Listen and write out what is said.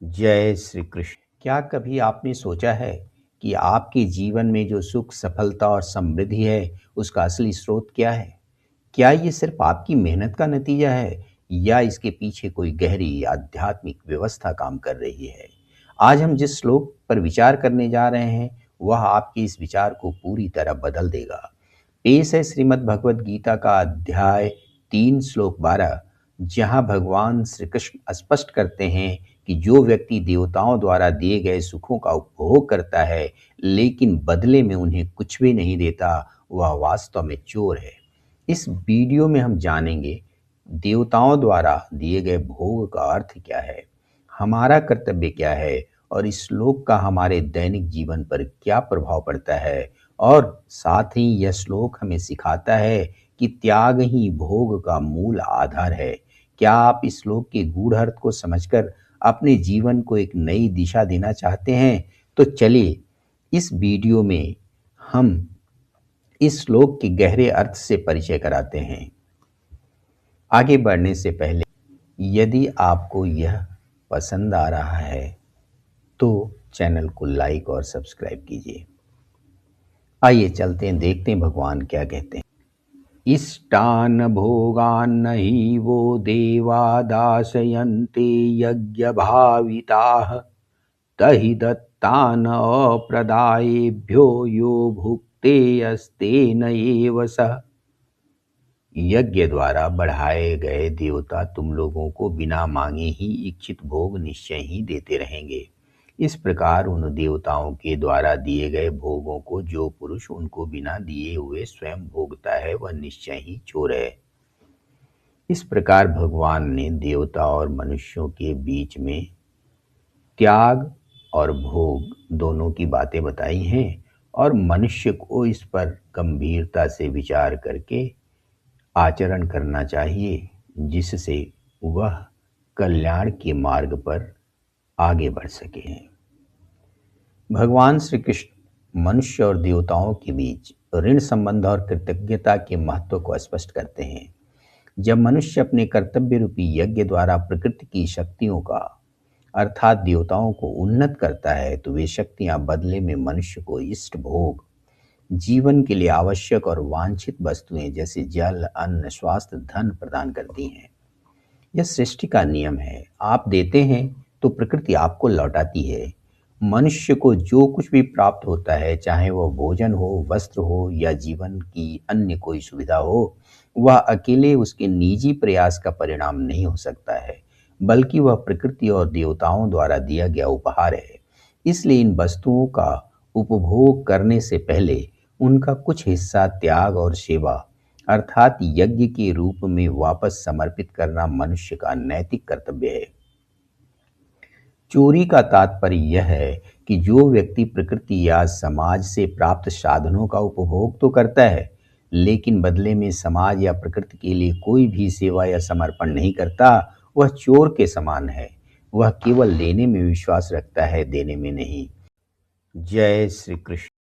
जय श्री कृष्ण। क्या कभी आपने सोचा है कि आपके जीवन में जो सुख, सफलता और समृद्धि है, उसका असली स्रोत क्या है? क्या ये सिर्फ आपकी मेहनत का नतीजा है या इसके पीछे कोई गहरी आध्यात्मिक व्यवस्था काम कर रही है? आज हम जिस श्लोक पर विचार करने जा रहे हैं, वह आपके इस विचार को पूरी तरह बदल देगा। पेश है श्रीमद् भगवद गीता का अध्याय 3 श्लोक 12, जहां भगवान श्री कृष्ण स्पष्ट करते हैं कि जो व्यक्ति देवताओं द्वारा दिए गए सुखों का उपभोग करता है लेकिन बदले में उन्हें कुछ भी नहीं देता, वह वास्तव में चोर है। इस वीडियो में हम जानेंगे देवताओं द्वारा दिए गए भोग का अर्थ क्या है, हमारा कर्तव्य क्या है और इस श्लोक का हमारे दैनिक जीवन पर क्या प्रभाव पड़ता है। और साथ ही यह श्लोक हमें सिखाता है कि त्याग ही भोग का मूल आधार है। क्या आप इस श्लोक के गूढ़ अर्थ को समझकर अपने जीवन को एक नई दिशा देना चाहते हैं? तो चलिए इस वीडियो में हम इस श्लोक के गहरे अर्थ से परिचय कराते हैं। आगे बढ़ने से पहले यदि आपको यह पसंद आ रहा है तो चैनल को लाइक और सब्सक्राइब कीजिए। आइए चलते हैं, देखते हैं भगवान क्या कहते हैं। इष्टान भोगान हि वो देवा दाशयन्ते यज्ञ भाविताः तहि दत्तान अप्रदायेभ्यो यो भुक्ते अस्तेन एव सः। यज्ञ द्वारा बढ़ाए गए देवता तुम लोगों को बिना मांगे ही इच्छित भोग निश्चय ही देते रहेंगे। इस प्रकार उन देवताओं के द्वारा दिए गए भोगों को जो पुरुष उनको बिना दिए हुए स्वयं भोगता है, वह निश्चय ही चोर है। इस प्रकार भगवान ने देवता और मनुष्यों के बीच में त्याग और भोग दोनों की बातें बताई हैं और मनुष्य को इस पर गंभीरता से विचार करके आचरण करना चाहिए, जिससे वह कल्याण के मार्ग पर आगे बढ़ सके। भगवान श्री कृष्ण मनुष्य और देवताओं के बीच ऋण संबंध और कृतज्ञता के महत्व को स्पष्ट करते हैं। जब मनुष्य अपने कर्तव्य रूपी यज्ञ द्वारा प्रकृति की शक्तियों का अर्थात देवताओं को उन्नत करता है, तो वे शक्तियां बदले में मनुष्य को इष्ट भोग, जीवन के लिए आवश्यक और वांछित वस्तुएं जैसे जल, अन्न, स्वास्थ्य, धन प्रदान करती हैं। यह सृष्टि का नियम है। आप देते हैं तो प्रकृति आपको लौटाती है। मनुष्य को जो कुछ भी प्राप्त होता है, चाहे वह भोजन हो, वस्त्र हो या जीवन की अन्य कोई सुविधा हो, वह अकेले उसके निजी प्रयास का परिणाम नहीं हो सकता है, बल्कि वह प्रकृति और देवताओं द्वारा दिया गया उपहार है। इसलिए इन वस्तुओं का उपभोग करने से पहले उनका कुछ हिस्सा त्याग और सेवा अर्थात यज्ञ के रूप में वापस समर्पित करना मनुष्य का नैतिक कर्तव्य है। चोरी का तात्पर्य यह है कि जो व्यक्ति प्रकृति या समाज से प्राप्त साधनों का उपभोग तो करता है, लेकिन बदले में समाज या प्रकृति के लिए कोई भी सेवा या समर्पण नहीं करता, वह चोर के समान है। वह केवल लेने में विश्वास रखता है, देने में नहीं। जय श्री कृष्ण।